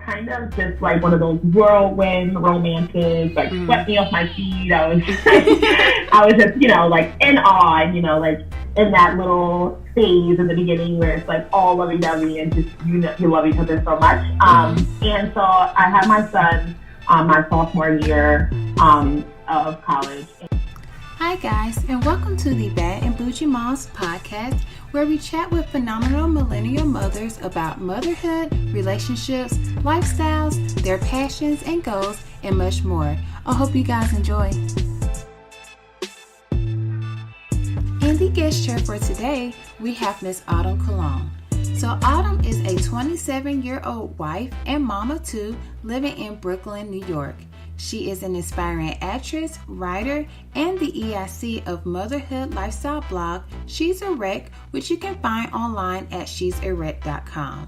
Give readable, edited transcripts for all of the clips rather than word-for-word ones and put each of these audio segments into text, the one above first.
kind of just like one of those whirlwind romances, like swept me off my feet. I was just, like in awe, and, like in that little phase in the beginning where it's like all lovey-dovey and just, you love each other so much. And so I had my son my sophomore year of college. Hi guys, and welcome to the Bad and Bougie Moms podcast, where we chat with phenomenal millennial mothers about motherhood, relationships, lifestyles, their passions and goals, and much more. I hope you guys enjoy. In the guest chair for today, we have Miss Autumn Cologne. So Autumn is a 27-year-old wife and mom of two living in Brooklyn, New York. She is an inspiring actress, writer, and the EIC of motherhood lifestyle blog She's a Wreck, which you can find online at she'sawreck.com.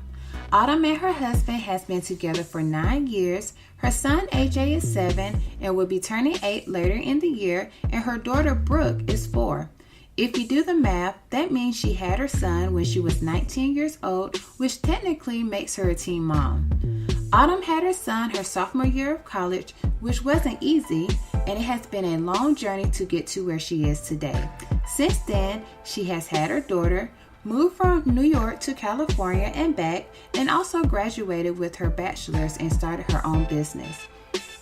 Autumn and her husband has been together for 9 years. Her son AJ is 7 and will be turning 8 later in the year, and her daughter Brooke is 4. If you do the math, that means she had her son when she was 19 years old, which technically makes her a teen mom. Autumn had her son her sophomore year of college, which wasn't easy, and it has been a long journey to get to where she is today. Since then, she has had her daughter, moved from New York to California and back, and also graduated with her bachelor's and started her own business.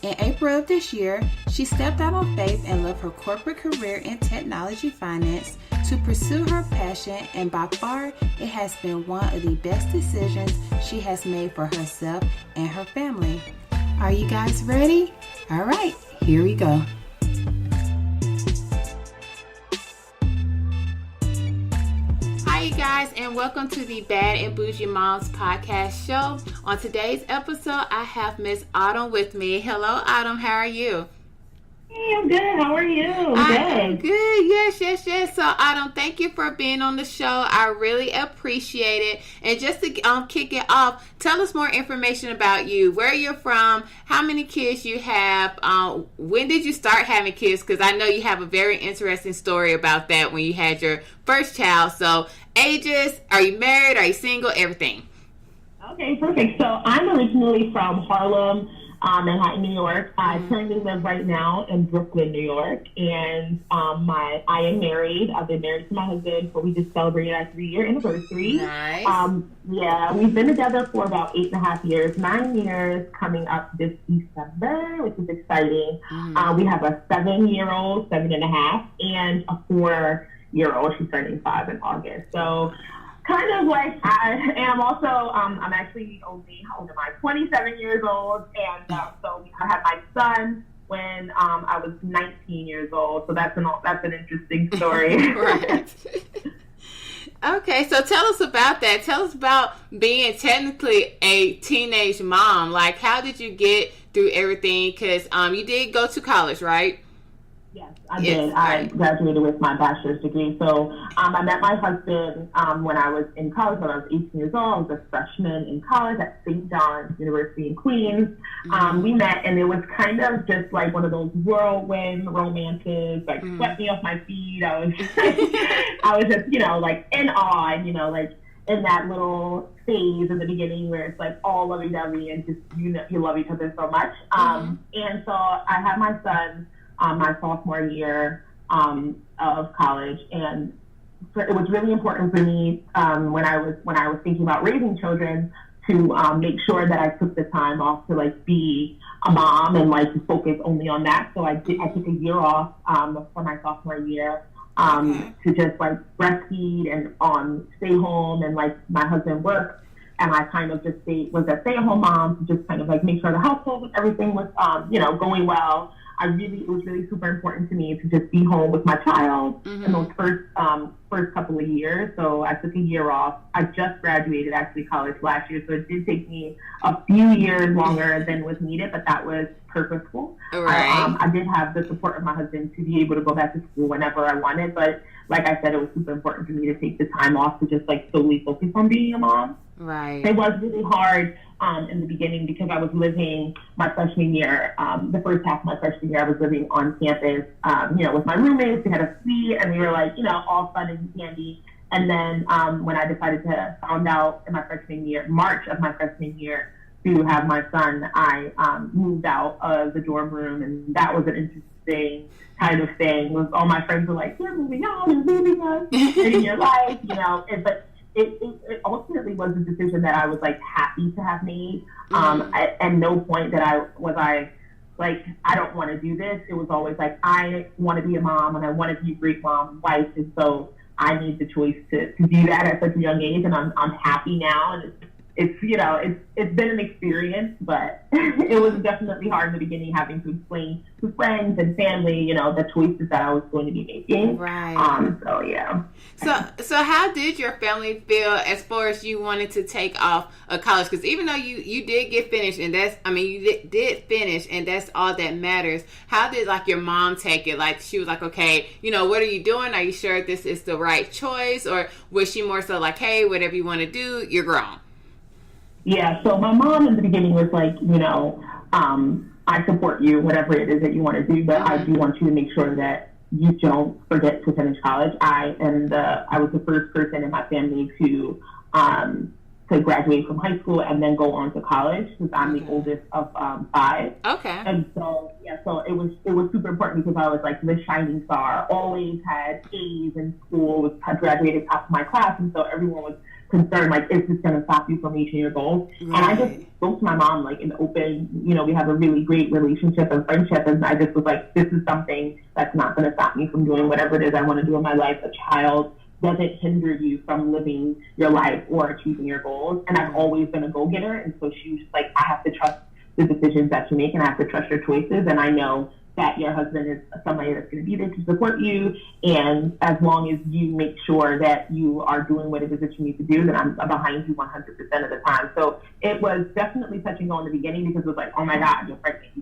In April of this year, she stepped out on faith and left her corporate career in technology finance to pursue her passion, and by far, it has been one of the best decisions she has made for herself and her family. Are you guys ready? All right, here we go. Hi, you guys, and welcome to the Bad and Bougie Moms podcast show. On today's episode, I have Miss Autumn with me. Hello, Autumn. How are you? Hey, I'm good. How are you? I'm good. Yes. So, Autumn, thank you for being on the show. I really appreciate it. And just to kick it off, tell us more information about you, where you're from, how many kids you have, when did you start having kids? Because I know you have a very interesting story about that when you had your first child. So, ages, are you married, are you single, everything. Okay, perfect. So I'm originally from Harlem, Manhattan, New York. I currently live right now in Brooklyn, New York, and I am married. I've been married to my husband, so we just celebrated our 3-year anniversary. Nice. We've been together for about 8.5 years, 9 years coming up this December, which is exciting. We have a 7-year-old, 7.5, and a 4-year-old. She's turning 5 in August. So kind of like I am also, I'm actually only, how old am I? 27 years old. And so I had my son when I was 19 years old. So that's an interesting story. Right. Okay, so tell us about that. Tell us about being technically a teenage mom. Like, how did you get through everything? Because you did go to college, right? Yes, I did. I graduated with my bachelor's degree. So I met my husband when I was in college. When I was 18 years old, I was a freshman in college at St. John's University in Queens. We met, and it was kind of just like one of those whirlwind romances, like swept me off my feet. I was just, like in awe, and, like in that little phase in the beginning where it's like all lovey-dovey and just, you love each other so much. And so I had my son my sophomore year of college, and it was really important for me when I was thinking about raising children to make sure that I took the time off to like be a mom and like to focus only on that. So I took a year off for my sophomore year to just like breastfeed and stay home, and like my husband worked, and I kind of just was a stay-at-home mom to just kind of like make sure the household, everything was going well. It was really super important to me to just be home with my child in those first couple of years. So I took a year off. I just graduated actually college last year, so it did take me a few years longer than was needed, but that was purposeful. Right. I did have the support of my husband to be able to go back to school whenever I wanted, but like I said, it was super important for me to take the time off to just like solely focus on being a mom. Right. It was really hard in the beginning because I was living my freshman year, the first half of my freshman year, I was living on campus, with my roommates. We had a suite, and we were like, all fun and candy. And then when I decided to found out in my freshman year, March of my freshman year, to have my son, I moved out of the dorm room, and that was an interesting kind of thing. Was all my friends were like, "You're moving out, you're leaving us in your life," but it ultimately was a decision that I was like happy to have made. At no point that I like, I don't want to do this. It was always like, I want to be a mom, and I want to be a great mom and wife, and so I made the choice to do that at such a young age, and I'm happy now, and it's been an experience, but it was definitely hard in the beginning, having to explain to friends and family, the choices that I was going to be making. Right. So yeah. So how did your family feel as far as you wanted to take off of college? Because even though you did get finished, and you did finish, and that's all that matters. How did like your mom take it? Like she was like, okay, what are you doing? Are you sure this is the right choice? Or was she more so like, hey, whatever you want to do, you're grown? Yeah, so my mom in the beginning was like, I support you, whatever it is that you want to do, but I do want you to make sure that you don't forget to finish college. I was the first person in my family to graduate from high school and then go on to college, because I'm the oldest of 5. Okay. And so it was super important, because I was like the shining star, always had A's in school, had graduated top of my class, and so everyone was concerned, like, is this going to stop you from reaching your goals? Right. And I just spoke to my mom, like, in open, we have a really great relationship and friendship, and I just was like, this is something that's not going to stop me from doing whatever it is I want to do in my life. A child doesn't hinder you from living your life or achieving your goals. And I've always been a go-getter, and so she was just like, I have to trust the decisions that you make, and I have to trust your choices, and I know that your husband is somebody that's going to be there to support you, and as long as you make sure that you are doing what it is that you need to do, then I'm behind you 100% of the time. So it was definitely touch and go in the beginning, because it was like, oh my God, you're pregnant. You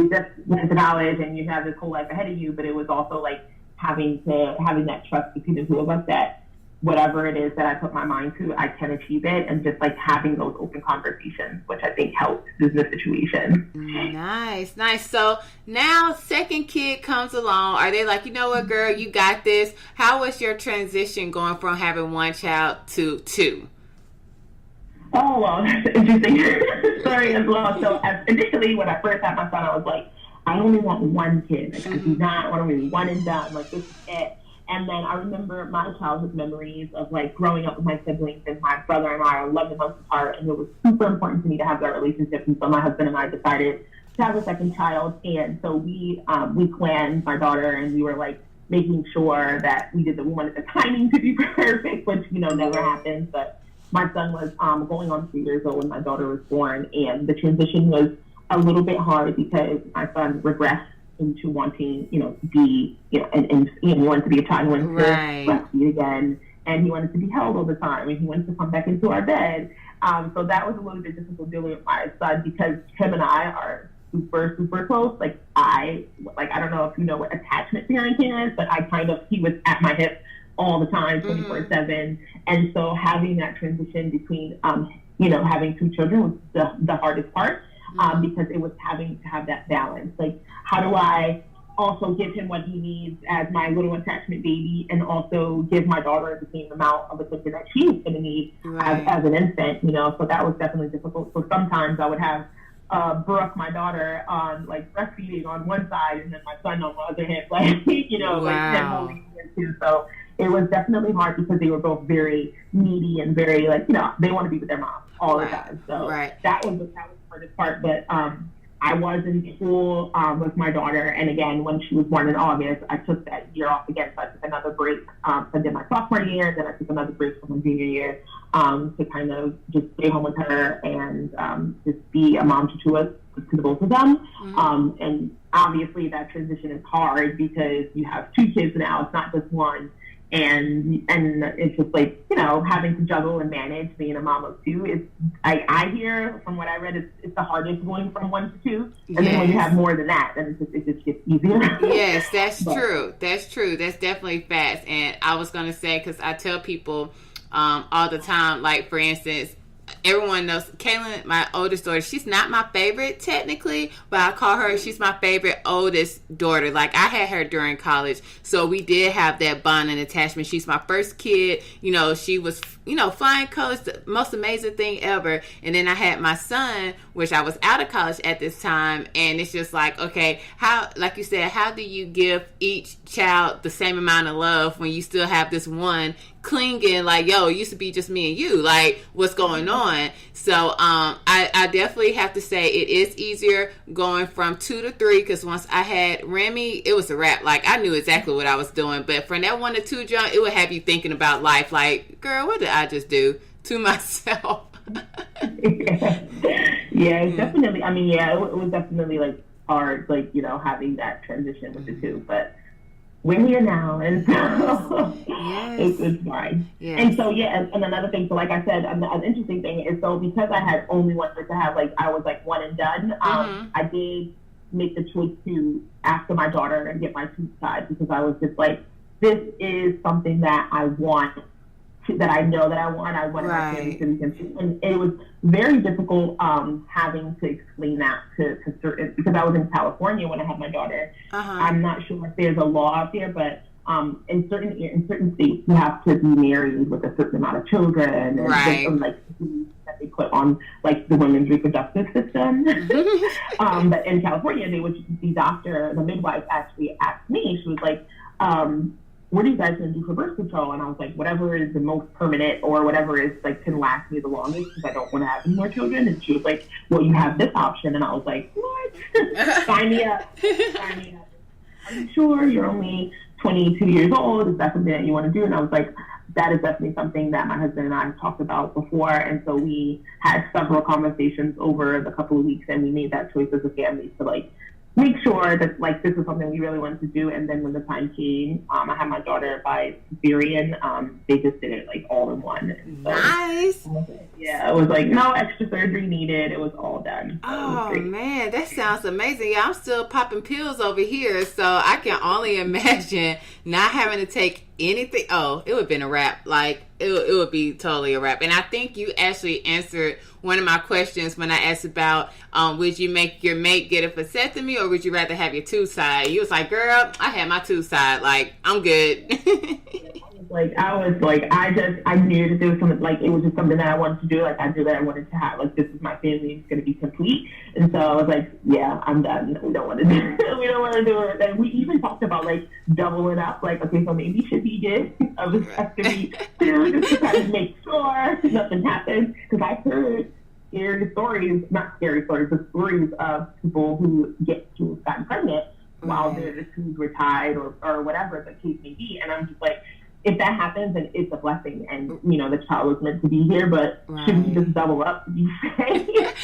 just went to college, and you have this whole life ahead of you. But it was also like having that trust between the two of us that whatever it is that I put my mind to, I can achieve it, and just like having those open conversations, which I think helped in this situation. Nice. So now second kid comes along. Are they like, you know what, girl, you got this? How was your transition going from having one child to 2? Oh, well, that's an interesting story as well. So initially, when I first had my son, I was like, I only want one kid. Like, I do not want to be one and done. Like, this is it. And then I remember my childhood memories of like growing up with my siblings, and my brother and I are 11 months apart, and it was super important to me to have that relationship. And so my husband and I decided to have a second child, and so we planned my daughter, and we were like making sure that we wanted the timing to be perfect, which never happened. But my son was going on 3 years old when my daughter was born, and the transition was a little bit hard because my son regressed into wanting, to be, and he wanted to be a child, he wanted to breastfeed again, and he wanted to be held all the time, and he wanted to come back into our bed. So that was a little bit difficult dealing with my son, because him and I are super, super close. I don't know if you know what attachment parenting is, but he was at my hip all the time, 24/7. And so having that transition between, having 2 children was the hardest part. Because it was having to have that balance. Like, how do I also give him what he needs as my little attachment baby, and also give my daughter the same amount of attention that she's going to need as an infant, So that was definitely difficult. So sometimes I would have Brooke, my daughter, on like breastfeeding on one side, and then my son on the other hip, like, him holding him too. So it was definitely hard, because they were both very needy and very they want to be with their mom all the time. So that was the hardest part. But I was in school with my daughter, and again, when she was born in August, I took that year off again. So I took another break. I did my sophomore year, then I took another break from my junior year to kind of just stay home with her and just be a mom to the both of them. And obviously that transition is hard, because you have 2 kids now. It's not just one. And it's just like, having to juggle and manage being a mom of 2. I hear from what I read, it's the hardest going from 1 to 2. And then when you have more than that, then it just gets easier. Yes, that's true. That's true. That's definitely fast. And I was going to say, because I tell people all the time, like, for instance, everyone knows Kaylin, my oldest daughter, she's not my favorite technically, but I call her, she's my favorite oldest daughter. Like, I had her during college, so we did have that bond and attachment. She's my first kid. She was flying colors, the most amazing thing ever. And then I had my son, which I was out of college at this time, and it's just like, okay, how, like you said, how do you give each child the same amount of love when you still have this one clinging, like, yo, it used to be just me and you, like, what's going on? So I definitely have to say it is easier going from 2 to 3, because once I had Remy, it was a wrap. Like, I knew exactly what I was doing, but from that 1 to 2 jump, it would have you thinking about life, like, girl, what did I just do to myself? Yeah, it's definitely, I mean, yeah, it was definitely, like, hard, like, having that transition with the two, but we're here now, and so yes. it's fine. Yes. And so, yeah, and another thing, so like I said, an interesting thing is, so because I had only wanted to have, like, I was, like, one and done, I did make the choice to, after my daughter, and get my tooth tied, because I was just like, this is something that I want, that I know that I want my parents to be consistent. And it was very difficult having to explain that to certain, because I was in California when I had my daughter. I'm not sure if there's a law out there, but in certain states you have to be married with a certain amount of children, and like that they put on, like, the women's reproductive system. But in California, the midwife actually asked me, she was like, what are you guys going to do for birth control? And I was like, whatever is the most permanent, or whatever is, like, can last me the longest, because I don't want to have any more children. And she was like, well, you have this option. And I was like, what? Sign me up. I'm sure you're only 22 years old. Is that something that you want to do? And I was like, that is definitely something that my husband and I have talked about before. And so we had several conversations over the couple of weeks, and we made that choice as a family to, like, make sure that, like, this was something we really wanted to do. And then when the time came, I had my daughter by cesarean. They just did it, like, all in one. And so, nice. Yeah, it was like no extra surgery needed. It was all done. Oh, man, that sounds amazing. Yeah, I'm still popping pills over here, so I can only imagine not having to take anything. Oh, it would have been a wrap. Like, it would be totally a wrap. And I think you actually answered one of my questions when I asked about would you make your mate get a vasectomy, or would you rather have your tooth side? You was like, girl, I had my tooth side. Like, I'm good. I knew that there was something, like, it was just something that I wanted to do. Like, I knew that I wanted to have, like, this is my family, it's going to be complete. And so I was like, yeah, I'm done. We don't want to do it. And we even talked about, like, doubling up. Like, okay, so maybe should he get a vasectomy too, just to kind of make sure nothing happens. Because I've heard not scary stories, but stories of people who gotten pregnant while their tubes were tied, or whatever the case may be. And I'm just like, if that happens, then it's a blessing, and the child was meant to be here. But should we just double up? You say?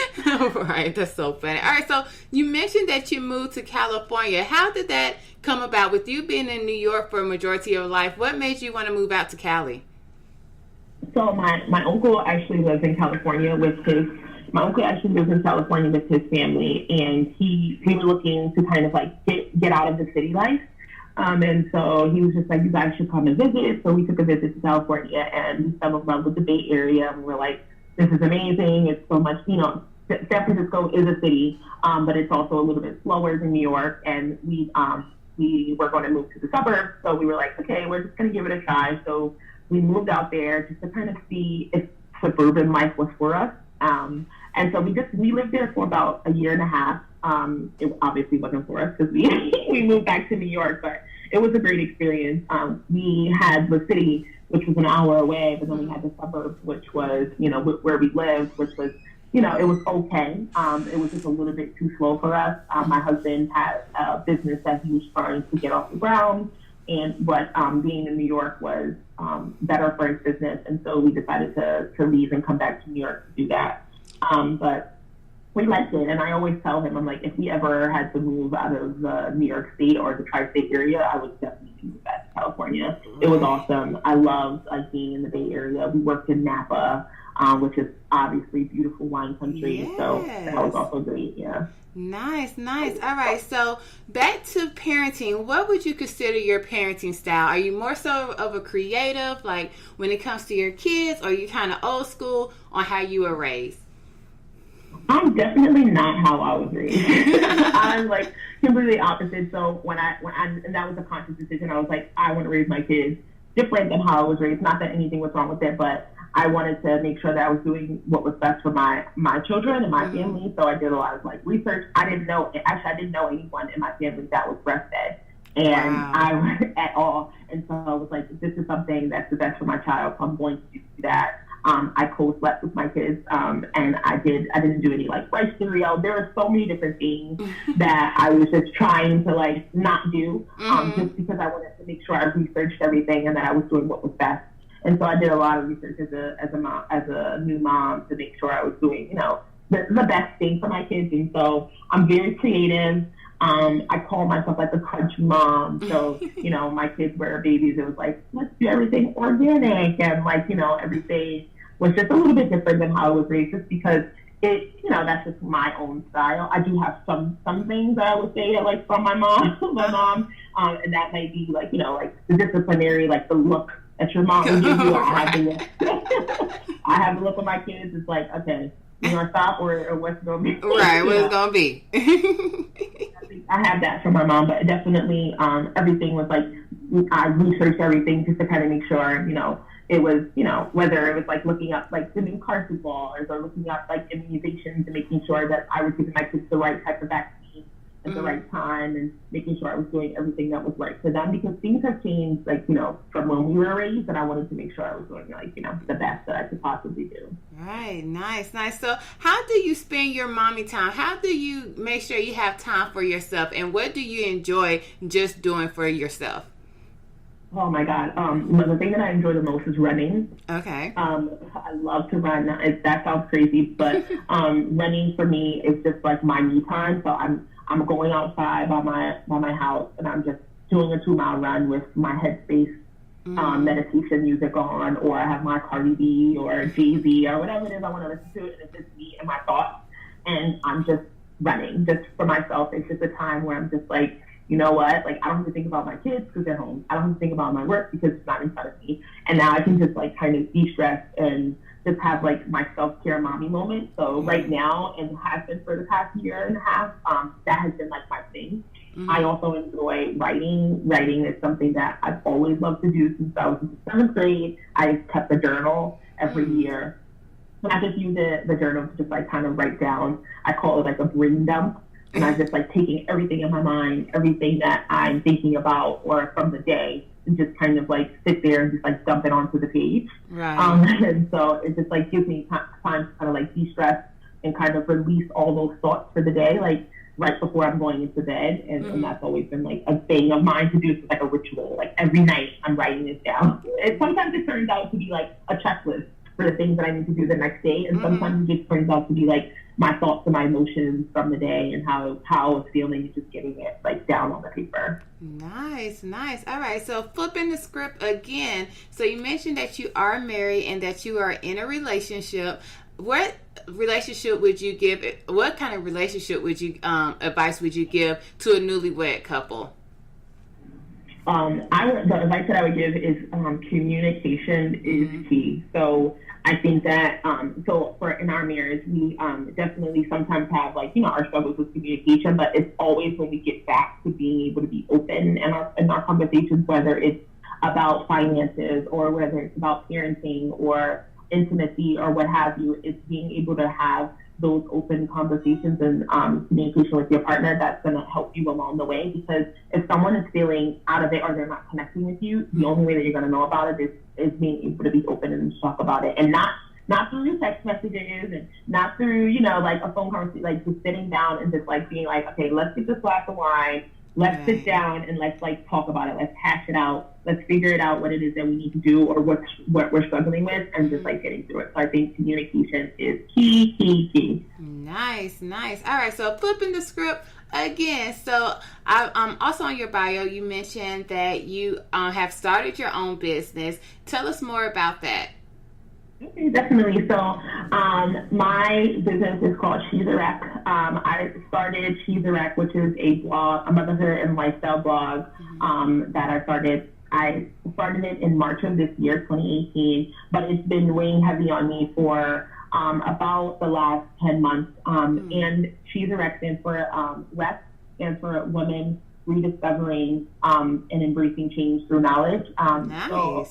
Right, that's so funny. All right, so you mentioned that you moved to California. How did that come about? With you being in New York for a majority of your life, what made you want to move out to Cali? So my uncle actually lives in California with his. My uncle actually lives in California with his family, and we were looking to kind of, like, get out of the city life. And so he was just like, you guys should come and visit. So we took a visit to California, and we fell in love with the Bay Area. And we were like, this is amazing. It's so much, San Francisco is a city, but it's also a little bit slower than New York. And we were going to move to the suburbs. So we were like, okay, we're just going to give it a try. So we moved out there just to kind of see if suburban life was for us. And so we lived there for about a year and a half. It obviously wasn't for us because we moved back to New York, but it was a great experience. We had the city, which was an hour away, but then we had the suburbs, which was, where we lived, which was, it was okay. It was just a little bit too slow for us. My husband had a business that he was trying to get off the ground, but being in New York was better for his business, and so we decided to leave and come back to New York to do that. But we liked it, and I always tell him, I'm like, if we ever had to move out of New York State or the tri-state area, I would definitely move back to California. It was awesome. I loved, like, being in the Bay Area. We worked in Napa, which is obviously beautiful wine country, yes. So that was also great, yeah. Nice. All right, so back to parenting. What would you consider your parenting style? Are you more so of a creative, like, when it comes to your kids, or are you kind of old school on how you were raised? I'm definitely not how I was raised. I'm, like, completely opposite. So when and that was a conscious decision. I was like, I want to raise my kids different than how I was raised. Not that anything was wrong with it, but I wanted to make sure that I was doing what was best for my children and my family. So I did a lot of like research. I didn't know anyone in my family that was breastfed. And I was at all. And so I was like, this is something that's the best for my child. So I'm going to do that. I co-slept with my kids, and I didn't do any like rice cereal. There were so many different things that I was just trying to like not do, just because I wanted to make sure I researched everything and that I was doing what was best. And so I did a lot of research as a new mom to make sure I was doing, you know, the best thing for my kids. And so I'm very creative. I call myself like the country mom. So, you know, my kids were babies. It was like, let's do everything organic. And like, you know, everything was just a little bit different than how I was raised, just because you know, that's just my own style. I do have some things that I would say that like from my mom, and that might be like, you know, like the disciplinary, like the look that your mom would give you. I have the look. I have the look of my kids. It's like, okay, you want to stop or what's going to be? Right, what it's going to be. I have that from my mom, but definitely everything was like, I researched everything just to kind of make sure, you know, it was, you know, whether it was like looking up like the new Carson laws or looking up like immunizations and making sure that I was giving my kids the right type of vaccine at the right time and making sure I was doing everything that was right for them, because things have changed, like, you know, from when we were raised, and I wanted to make sure I was doing like, you know, the best that I could possibly do. Right. Nice. So how do you spend your mommy time? How do you make sure you have time for yourself, and what do you enjoy just doing for yourself? Oh my God. The thing that I enjoy the most is running. Okay. I love to run. That sounds crazy, but running for me is just like my me time. So I'm going outside by my house, and I'm just doing a 2-mile run with my Headspace meditation music on, or I have my Cardi B or Jay-Z or whatever it is I want to listen to, and it's just me and my thoughts, and I'm just running just for myself. It's just a time where I'm just like, you know what, like I don't have to think about my kids because they're home. I don't have to think about my work because it's not in front of me. And now I can just like kind of de-stress and just have like my self-care mommy moment. So right now, and has been for the past year and a half, that has been like my thing. I also enjoy writing. Writing is something that I've always loved to do since I was in 7th grade. I kept a journal every year. And I just use the journal to just like kind of write down. I call it like a brain dump. And I'm just like taking everything in my mind, everything that I'm thinking about or from the day, and just kind of like sit there and just like dump it onto the page. Right. And so it just like gives me time to kind of like de-stress and kind of release all those thoughts for the day, like right before I'm going into bed. And that's always been like a thing of mine to do. It's like a ritual. Like every night I'm writing this down. Sometimes it turns out to be like a checklist for the things that I need to do the next day. And sometimes it just turns out to be like my thoughts and my emotions from the day and how I was feeling, and just getting it like down on the paper. Nice. All right. So flipping the script again. So you mentioned that you are married and that you are in a relationship. What relationship would you give? What kind of relationship would you advice would you give to a newlywed couple? The advice that I would give is communication is key. So I think that in our marriage, we definitely sometimes have like, you know, our struggles with communication, but it's always when we get back to being able to be open in our conversations, whether it's about finances or whether it's about parenting or intimacy or what have you. It's being able to have those open conversations and communication with your partner that's going to help you along the way. Because if someone is feeling out of it or they're not connecting with you, the only way that you're going to know about it is being able to be open and talk about it, and not through text messages and not through, you know, like a phone conversation, like just sitting down and just like being like, okay, let's get this glass of wine, let's sit down and let's like talk about it, let's hash it out, let's figure it out what it is that we need to do or what we're struggling with, and just like getting through it. So I think communication is key. Nice. All right, so flipping the script again. So I'm also on your bio, you mentioned that you have started your own business. Tell us more about that. Okay, definitely. So my business is called She's a Wreck. I started She's a Wreck, which is a blog, a motherhood and lifestyle blog that I started. I started it in March of this year, 2018, but it's been weighing heavy on me for about the last 10 months. And She's a Wreck stands for WREC, stands for Women Rediscovering and Embracing Change Through Knowledge. Nice. So,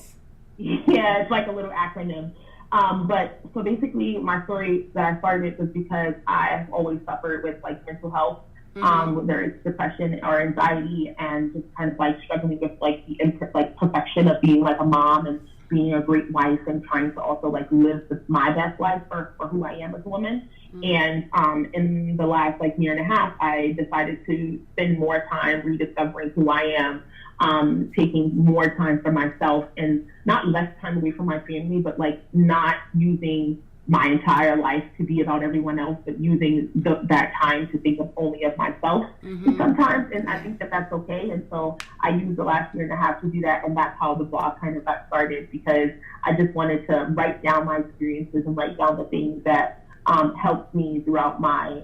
yeah, it's like a little acronym. But so basically, my story that I started was because I've always suffered with like mental health, whether it's depression or anxiety, and just kind of like struggling with like the perfection of being like a mom and being a great wife and trying to also like live my best life for who I am as a woman. And in the last like year and a half, I decided to spend more time rediscovering who I am, taking more time for myself and not less time away from my family, but like not using my entire life to be about everyone else, but using that time to think of only of myself sometimes. And I think that that's okay. And so I used the last year and a half to do that. And that's how the blog kind of got started, because I just wanted to write down my experiences and write down the things that helped me throughout my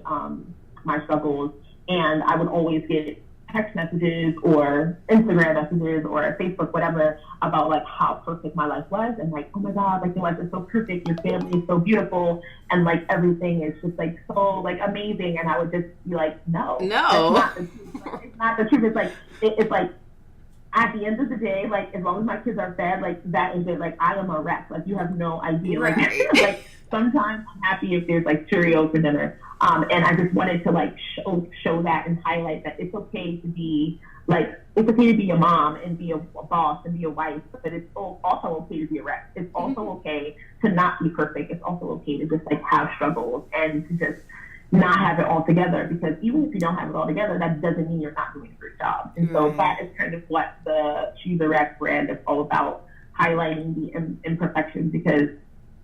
my struggles. And I would always get text messages or Instagram messages or Facebook, whatever, about like how perfect my life was, and like, oh my God, like your life is so perfect, your family is so beautiful, and like everything is just like so like amazing. And I would just be like, no, that's not the truth. Like, it's not the truth. It's like it's like at the end of the day, like as long as my kids are fed, like that is it. Like I am a wreck. Like you have no idea. Right. Like sometimes I'm happy if there's like Cheerios for dinner. And I just wanted to like show that and highlight that it's okay to be like, it's okay to be a mom and be a boss and be a wife, but it's also okay to be a wreck. It's also okay to not be perfect. It's also okay to just like have struggles and to just not have it all together, because even if you don't have it all together, that doesn't mean you're not doing a great job. And so that is kind of what the She's a Wreck brand is all about, highlighting the imperfections, because,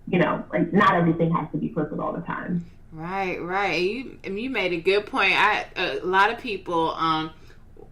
you know, like not everything has to be perfect all the time. Right. You made a good point. A lot of people,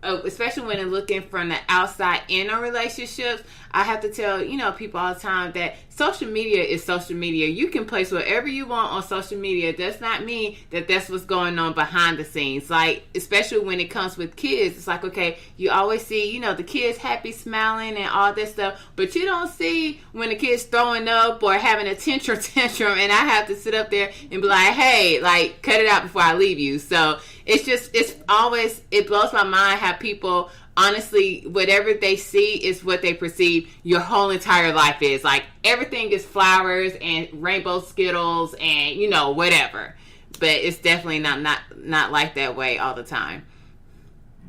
especially when they're looking from the outside in on relationships, I have to tell, people all the time that social media is social media. You can place whatever you want on social media. It does not mean that that's what's going on behind the scenes. Like, especially when it comes with kids, it's like, okay, you always see, the kids happy, smiling and all that stuff, but you don't see when the kid's throwing up or having a tantrum, and I have to sit up there and be like, hey, like, cut it out before I leave you. So it blows my mind how people, honestly, whatever they see is what they perceive your whole entire life is. Like, everything is flowers and rainbow Skittles and, whatever. But it's definitely not like that way all the time.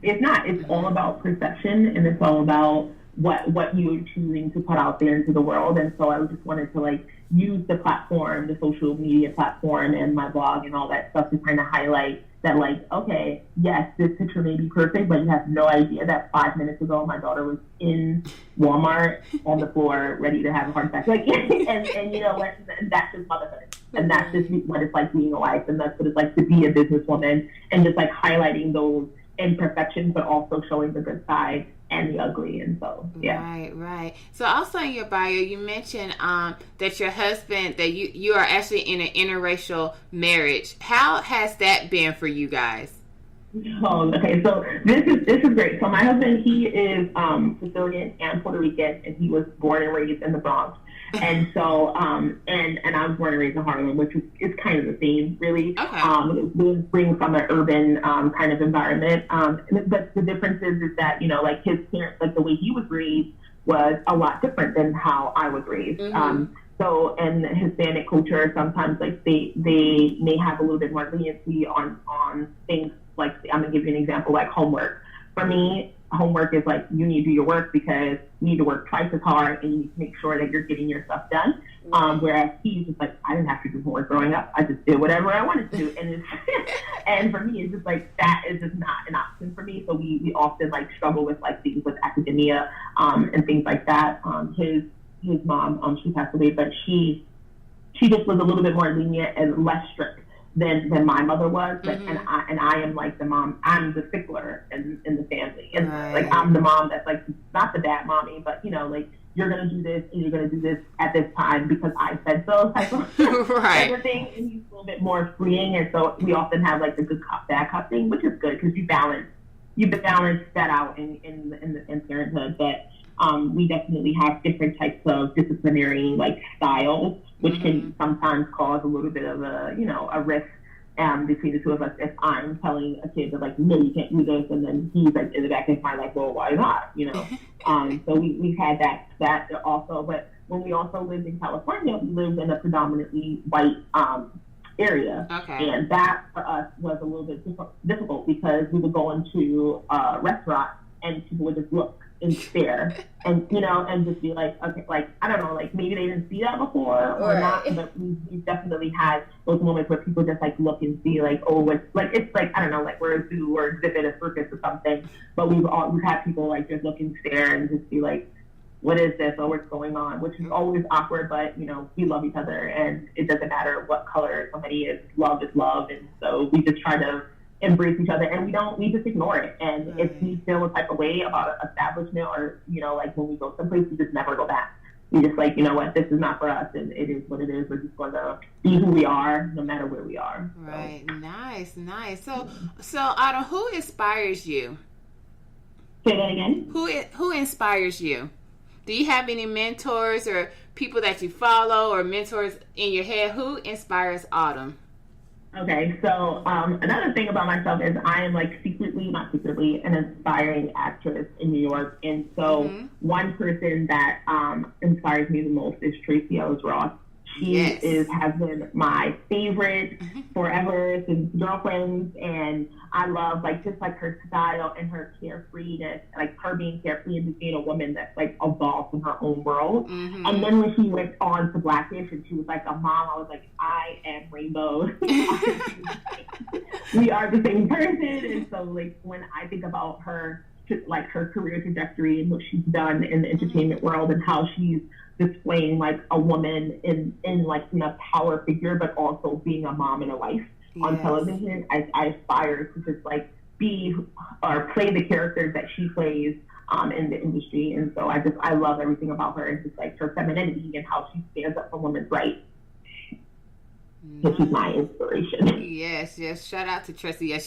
It's not. It's all about perception, and it's all about what you're choosing to put out there into the world. And so I just wanted to, like, use the platform, the social media platform and my blog and all that stuff to kind of highlight that, like, okay, yes, this picture may be perfect, but you have no idea that 5 minutes ago my daughter was in Walmart on the floor ready to have a heart attack. Like, and you know what? And that's just motherhood. And that's just what it's like being a wife. And that's what it's like to be a businesswoman, and just like highlighting those imperfections, but also showing the good side and the ugly. And so, yeah. Right. So also in your bio, you mentioned that your husband, that you are actually in an interracial marriage. How has that been for you guys? Oh, okay. So this is great. So my husband, he is Sicilian and Puerto Rican, and he was born and raised in the Bronx. And so, and I was born and raised in Harlem, which is kind of the same, really. Okay. We bring from an urban kind of environment. But the difference is that, like his parents, like the way he was raised was a lot different than how I was raised. Mm-hmm. So in Hispanic culture, sometimes like they may have a little bit more leniency on things like, I'm gonna give you an example, like homework. For me, homework is like, you need to do your work because you need to work twice as hard and you need to make sure that you're getting your stuff done. Whereas he's just like, I didn't have to do homework growing up. I just did whatever I wanted to do. And and for me, it's just like, that is just not an option for me. So we often like struggle with like things with academia and things like that. His mom, she passed away, but she just was a little bit more lenient and less strict than my mother was. But, Mm-hmm. and I am like the mom, I'm the stickler in the family. And Right. like, I'm the mom that's like, not the dad mommy, but like, you're going to do this and you're going to do this at this time because I said so type of, Right. type of thing. And he's a little bit more freeing. And so we often have like the good cop, bad cop thing, which is good because you balance that out in parenthood. But we definitely have different types of disciplinary like styles, which can sometimes cause a little bit of a rift between the two of us. If I'm telling a kid that like, no, you can't do this, and then he's like in the back of his mind like, well, why not? So we've had that also. But when we also lived in California, we lived in a predominantly white area. Okay. And that for us was a little bit difficult because we would go into a restaurant and people would just look and stare and, you know, and just be like, okay, like, I don't know, like maybe they didn't see that before or not, but we definitely had those moments where people just like look and see like, oh, it's like, I don't know, like we're a zoo or exhibit a circus or something, but we've had people like just look and stare and just be like, what is this or what's going on, which is always awkward, but, you know, we love each other and it doesn't matter what color somebody is love, and so we just try to embrace each other and we just ignore it. And if we feel a type of way about an establishment or, you know, like when we go someplace, we just never go back. We just like, you know what, this is not for us and it is what it is. We're just going to be who we are no matter where we are. Right. So. Nice. So Autumn, who inspires you? Say that again? Who inspires you? Do you have any mentors or people that you follow or mentors in your head? Who inspires Autumn? Okay, so another thing about myself is I am like not secretly, an aspiring actress in New York. And so one person that inspires me the most is Tracy Ellis Ross. She has been my favorite forever since Girlfriends, and I love just her style and her carefreeness, like her being carefree and just being a woman that's like evolved in her own world. And then when she went on to Blackish and she was like a mom, I was like, I am Rainbow. We are the same person. And so like when I think about her, like her career trajectory and what she's done in the entertainment world and how she's displaying like a woman in a power figure, but also being a mom and a wife on television, I aspire to just like be or play the characters that she plays in the industry. And so I love everything about her and just like her femininity and how she stands up for women's rights. So she's my inspiration. Yes. Shout out to Tracy. Yeah,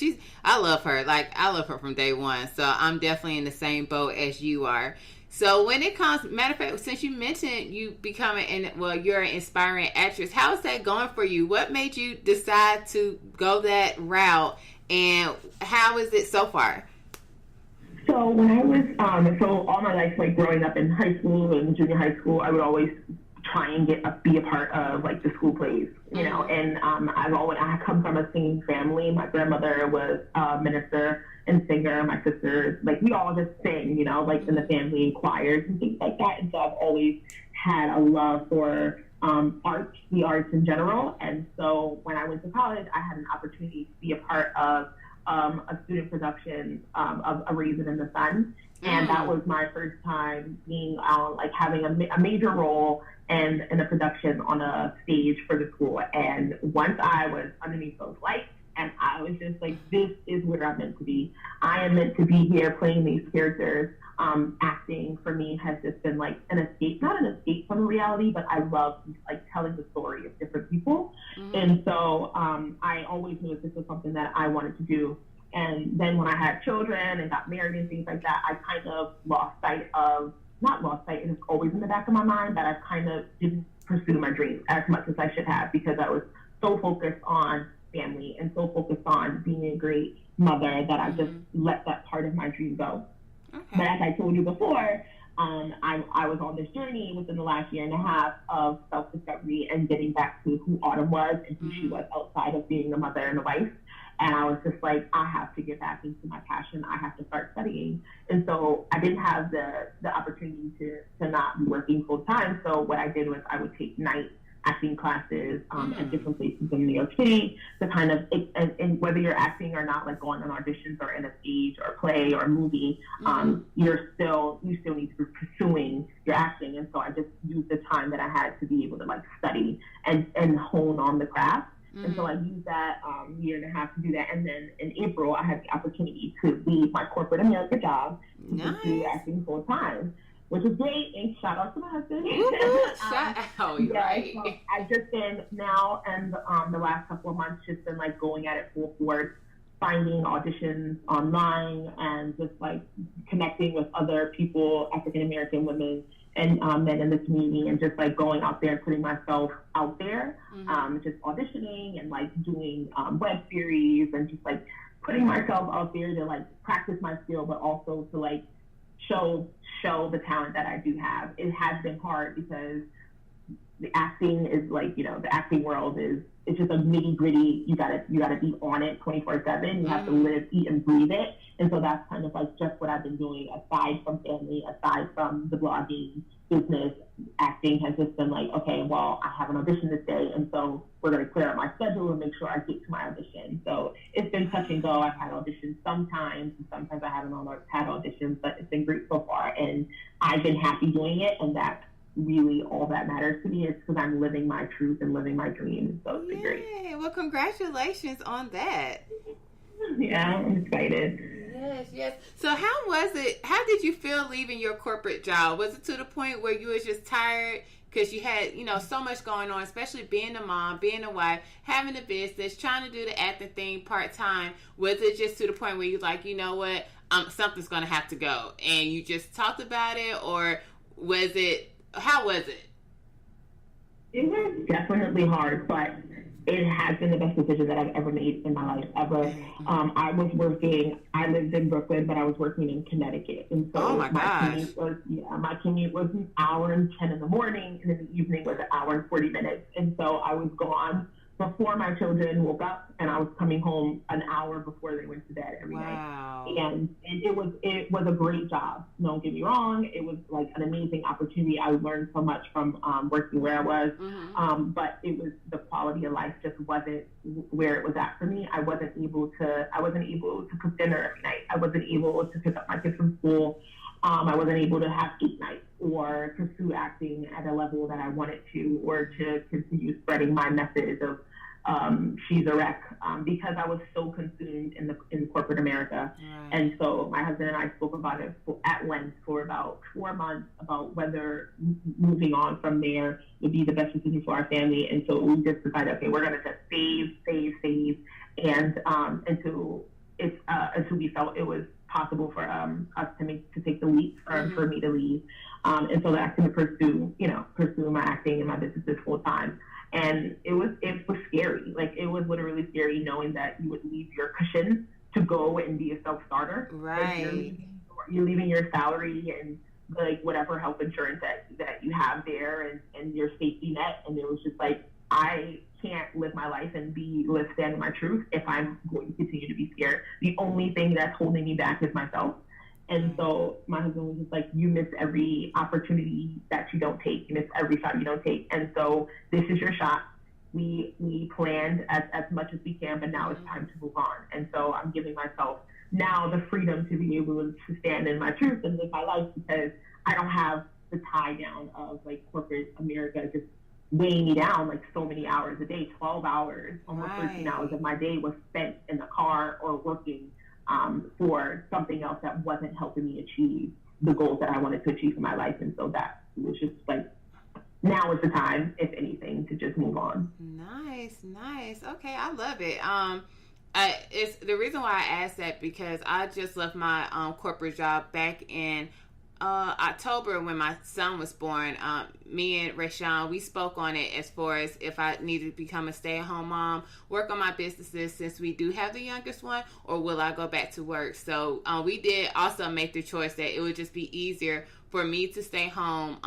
I love her. Like I love her from day one. So I'm definitely in the same boat as you are. So when it comes, matter of fact, since you mentioned you becoming, you're an inspiring actress, how is that going for you? What made you decide to go that route, and how is it so far? So when I was, all my life, like growing up in high school and junior high school, I would always try and be a part of like the school plays, you know, and I come from a singing family. My grandmother was a minister and singer. My sisters, like we all just sing, you know, like in the family choirs and things like that. And so I've always had a love for the arts in general. And so when I went to college, I had an opportunity to be a part of a student production of A Raisin in the Sun. And that was my first time being having a major role in a production on a stage for the school. And once I was underneath those lights, and I was just like, this is where I'm meant to be. I am meant to be here playing these characters. Acting for me has just been like an escape, not an escape from reality, but I love like telling the story of different people. And so I always knew this was something that I wanted to do. And then when I had children and got married and things like that, I kind of not lost sight, and it's always in the back of my mind, that I kind of didn't pursue my dreams as much as I should have, because I was so focused on family and so focused on being a great mother that I just let that part of my dream go. Okay. But as I told you before, I was on this journey within the last year and a half of self-discovery and getting back to who Autumn was and who she was outside of being a mother and a wife. And I was just like, I have to get back into my passion. I have to start studying. And so I didn't have the opportunity to not be working full time. So what I did was I would take night acting classes at different places in New York City to kind of, and whether you're acting or not, like going on auditions or in a stage or play or movie, you still need to be pursuing your acting. And so I just used the time that I had to be able to like study and hone on the craft. And so I used that year and a half to do that. And then in April, I had the opportunity to leave my corporate America job to pursue acting full time, which is great. And shout out to my husband. Shout out, right? So I've just been now, and the last couple of months, just been like going at it full force, finding auditions online and just like connecting with other people, African American women and men in the community, and just like going out there and putting myself out there, just auditioning and like doing web series and just like putting myself out there to like practice my skill, but also to like show the talent that I do have. It has been hard because the acting is like, the acting world it's just a nitty gritty. You gotta be on it 24/7. You have to live, eat, and breathe it. And so that's kind of like just what I've been doing aside from family, aside from the blogging business. Acting has just been like, okay, well, I have an audition this day, and so we're going to clear up my schedule and make sure I get to my audition. So it's been touch and go. I've had auditions sometimes, and sometimes I haven't had auditions, but it's been great so far, and I've been happy doing it, and that's really all that matters to me, is because I'm living my truth and living my dreams. So it's been great. Well, congratulations on that. Yeah, I'm excited. Yes. So how was it? How did you feel leaving your corporate job? Was it to the point where you was just tired because you had, so much going on, especially being a mom, being a wife, having a business, trying to do the acting thing part-time? Was it just to the point where you're like, you know what, something's going to have to go, and you just talked about it? Or was it, how was it? It was definitely hard, but it has been the best decision that I've ever made in my life, ever. I lived in Brooklyn, but I was working in Connecticut. And so my commute was an hour and 10 in the morning, and in the evening was an hour and 40 minutes. And so I was gone before my children woke up, and I was coming home an hour before they went to bed every night. And it was a great job. Don't get me wrong. It was like an amazing opportunity. I learned so much from working where I was. But it was, the quality of life just wasn't where it was at for me. I wasn't able to cook dinner every night. I wasn't able to pick up my kids from school. I wasn't able to have date nights or pursue acting at a level that I wanted to, or to continue spreading my message of she's a wreck, because I was so consumed in corporate America. And so my husband and I spoke about it at length for about 4 months, about whether moving on from there would be the best decision for our family. And so we just decided, okay, we're going to just save, and until we felt it was possible for us to take the leap, or for me to leave, and so that I can pursue my acting and my businesses full time. And it was scary. Like, it was literally scary knowing that you would leave your cushion to go and be a self-starter. Right. Like, you're leaving your salary and like whatever health insurance that you have there, and your safety net. And it was just like, I can't live my life and stand in my truth if I'm going to continue to be scared. The only thing that's holding me back is myself. And so my husband was just like, you miss every opportunity that you don't take. You miss every shot you don't take. And so this is your shot. We planned as much as we can, but now it's time to move on. And so I'm giving myself now the freedom to be able to stand in my truth and live my life, because I don't have the tie down of like corporate America just weighing me down like so many hours a day. 12 hours, almost 13 hours of my day was spent in the car or working for something else that wasn't helping me achieve the goals that I wanted to achieve in my life. And so that was just like, now is the time, if anything, to just move on. Nice. Okay, I love it. It's the reason why I asked that, because I just left my corporate job back in October when my son was born. Me and Rashawn, we spoke on it as far as if I needed to become a stay-at-home mom, work on my businesses since we do have the youngest one, or will I go back to work? So we did also make the choice that it would just be easier for me to stay home.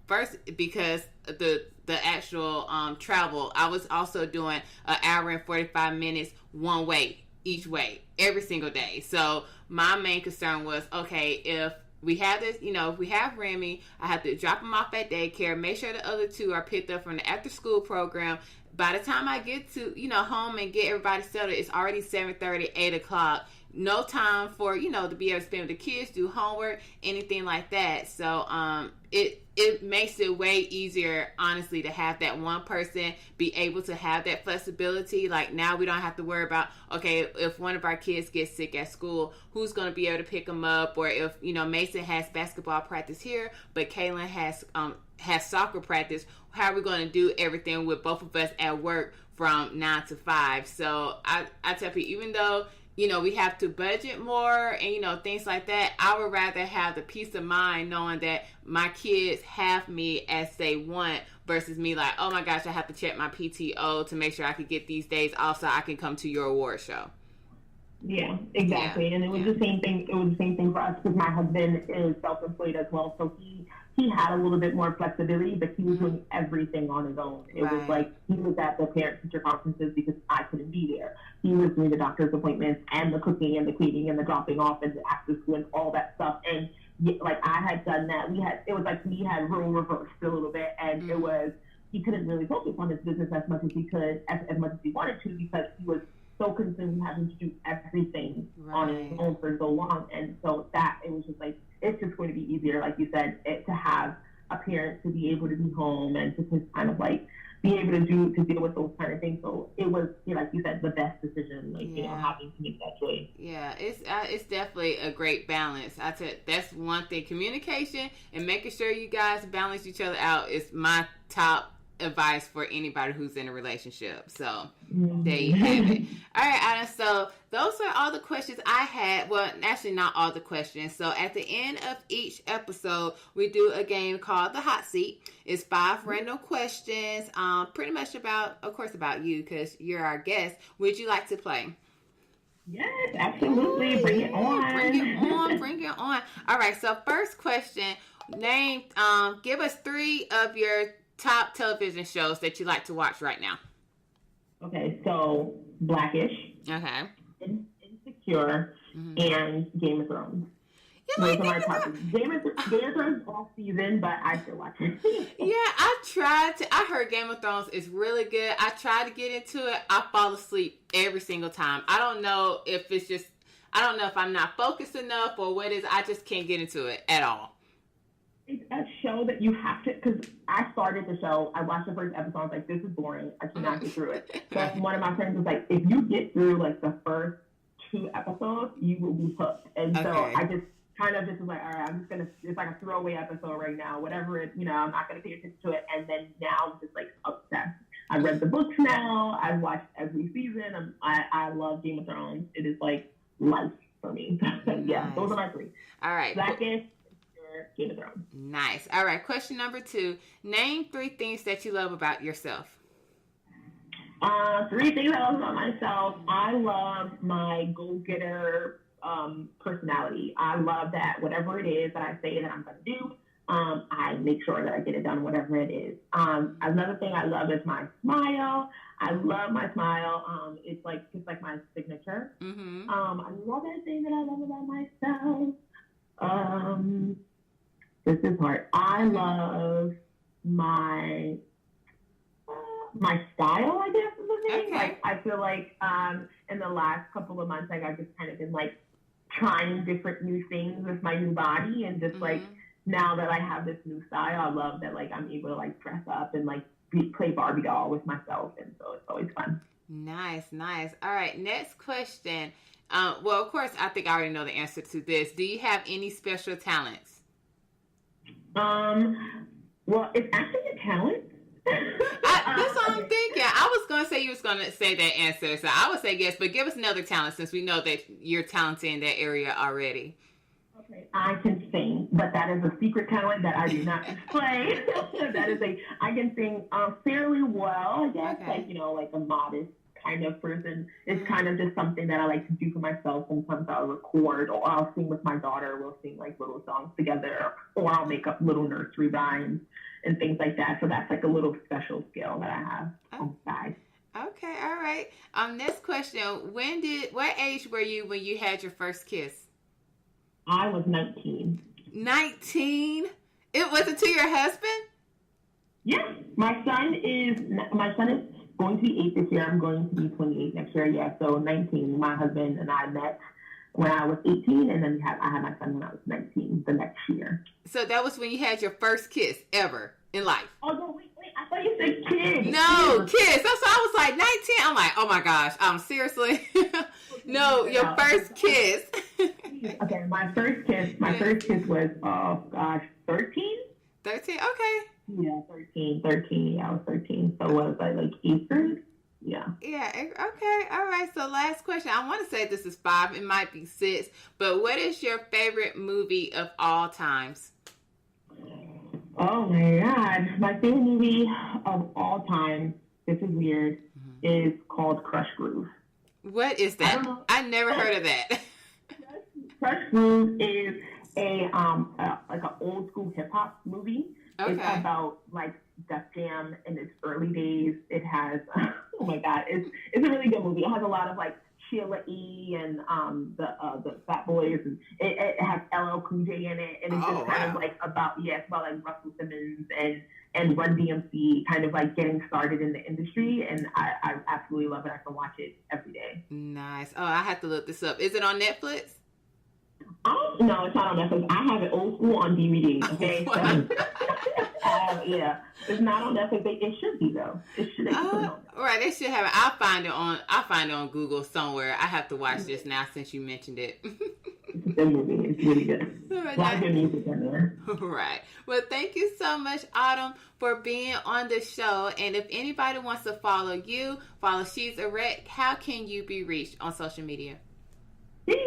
First, because the actual travel, I was also doing an hour and 45 minutes one way, each way, every single day. So my main concern was, okay, if we have this, if we have Remy, I have to drop him off at daycare, make sure the other two are picked up from the after school program. By the time I get to, home and get everybody settled, it's already 7:30, 8 o'clock. No time for, to be able to spend with the kids, do homework, anything like that. So it makes it way easier, honestly, to have that one person be able to have that flexibility. Like, now we don't have to worry about, okay, if one of our kids gets sick at school, who's going to be able to pick them up? Or if, Mason has basketball practice here, but Kaylin has soccer practice, how are we going to do everything with both of us at work from 9 to 5? So I tell people, even though, we have to budget more and, things like that, I would rather have the peace of mind knowing that my kids have me as they want, versus me like, oh my gosh, I have to check my PTO to make sure I can get these days off so I can come to your award show. Yeah, exactly. Yeah. And it was the same thing. It was the same thing for us because my husband is self-employed as well. So he had a little bit more flexibility, but he was doing everything on his own. It was like he was at the parent-teacher conferences because I couldn't be there. He was doing the doctor's appointments and the cooking and the cleaning and the dropping off and the after school and all that stuff. And like I had done that. It was like we had role reversed a little bit, and it was he couldn't really focus on his business as much as he could, as much as he wanted to, because he was so consumed having to do everything on his own for so long. And so that it was just like, it's just going to be easier, like you said, to have a parent to be able to be home and to just kind of like be able to deal with those kind of things. So it was, like you said, the best decision, having to make that choice. Yeah, it's definitely a great balance. I tell you, that's one thing. Communication and making sure you guys balance each other out is my top advice for anybody who's in a relationship. So there you have it. All right, Adam, so those are all the questions I had. Well, actually not all the questions. So at the end of each episode, we do a game called the hot seat. It's 5 random questions, pretty much about you, because you're our guest. Would you like to play? Yes, absolutely. Bring it on. Bring it on. All right, so first question, give us 3 of your top television shows that you like to watch right now. Okay, so Blackish. Okay. Insecure and Game of Thrones. Those are my top. Game of Thrones all season, but I still watch it. Yeah, I heard Game of Thrones is really good. I tried to get into it. I fall asleep every single time. I don't know if I'm not focused enough or what it is. I just can't get into it at all. It's a show that you have to, because I started the show, I watched the first episode, I was like, this is boring, I cannot get through it. So one of my friends was like, if you get through like the first 2 episodes, you will be hooked. And so I just kind of just was like, all right, I'm just going to, it's like a throwaway episode right now, whatever it, I'm not going to pay attention to it. And then now I'm just like obsessed. I read the books now, I've watched every season, I love Game of Thrones. It is like life for me. Yeah, those are my 3. All right. Blackish, Game of Thrones. Nice. All right. Question number 2. Name 3 things that you love about yourself. 3 things I love about myself. I love my go-getter personality. I love that whatever it is that I say that I'm going to do, I make sure that I get it done, whatever it is. Another thing I love is my smile. I love my smile. It's like my signature. I love that thing that I love about myself. This is hard. I love my style, I guess is the thing. Okay. Like I feel like in the last couple of months, like I've just kind of been like trying different new things with my new body, and just like now that I have this new style, I love that like I'm able to like dress up and like play Barbie doll with myself, and so it's always fun. Nice. All right, next question. Well, of course, I think I already know the answer to this. Do you have any special talents? Well, it's actually a talent. That's what I'm thinking. I was going to say you was going to say that answer, so I would say yes, but give us another talent since we know that you're talented in that area already. Okay, I can sing, but that is a secret talent that I do not display. I can sing fairly well, I guess, like a modest kind of person. It's kind of just something that I like to do for myself. Sometimes I'll record, or I'll sing with my daughter. We'll sing like little songs together, or I'll make up little nursery rhymes and things like that. So that's like a little special skill that I have on the side. Okay, all right. Next question. What age were you when you had your first kiss? I was 19. 19? It wasn't to your husband? Yes. My son is going to be 8 this year. I'm going to be 28 next year. Yeah, so 19. My husband and I met when I was 18, and then I had my son when I was 19 the next year. So that was when you had your first kiss ever in life? Oh, no, wait. I thought you said kid. No, kiss. That's why I was like 19. I'm like, oh my gosh. Seriously? No, your first kiss. Okay, my first kiss was, 13? 13? Okay. Yeah, 13. Yeah, I was 13. So what was I, like 8th grade? Yeah. Yeah, okay. All right. So last question. I want to say this is 5. It might be 6. But what is your favorite movie of all times? Oh, my God. My favorite movie of all time, this is weird, is called Crush Groove. What is that? I never heard of that. Fresh Groove is a like an old school hip hop movie. Okay. It's about like Def Jam in its early days. It has oh my god, it's a really good movie. It has a lot of like Sheila E. and the Fat Boys, and it has LL Cool J in it, and it's just kind of like about like Russell Simmons and Run DMC kind of like getting started in the industry, and I absolutely love it. I can watch it every day. Nice. Oh, I have to look this up. Is it on Netflix? No, it's not on Netflix. I have it old school on DVD. Okay. Yeah, it's not on Netflix. It should be though. It should. Right, they should have it. I'll find it on Google somewhere. I have to watch this now since you mentioned it. It's a good movie. It's really good. A lot of good music in there. Right. Well, thank you so much, Autumn, for being on the show. And if anybody wants to follow you, follow She's a Wreck, how can you be reached on social media?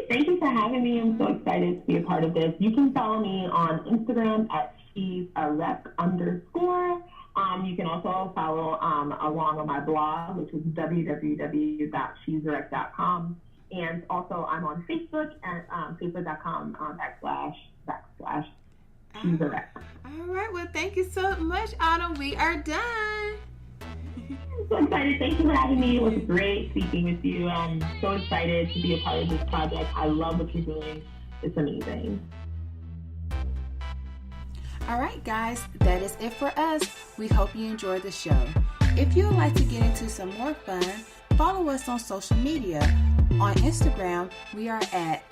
Thank you for having me. I'm so excited to be a part of this. You can follow me on Instagram at she'sarep_. You can also follow along on my blog, which is www.she'sarep.com. And also I'm on Facebook at facebook.com/she'sarep. All right. Well, thank you so much, Autumn. We are done. I'm so excited. Thank you for having me. It was great speaking with you. I'm so excited to be a part of this project. I love what you're doing. It's amazing. All right, guys, that is it for us. We hope you enjoyed the show. If you would like to get into some more fun, follow us on social media. On Instagram, we are at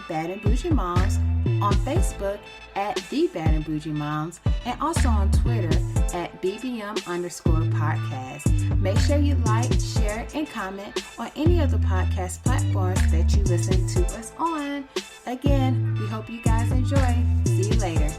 Bad and Bougie Moms, on Facebook at The Bad and Bougie Moms, and also on Twitter at BBM_podcast. Make sure you like, share, and comment on any of the podcast platforms that you listen to us on. Again, we hope you guys enjoy. See you later.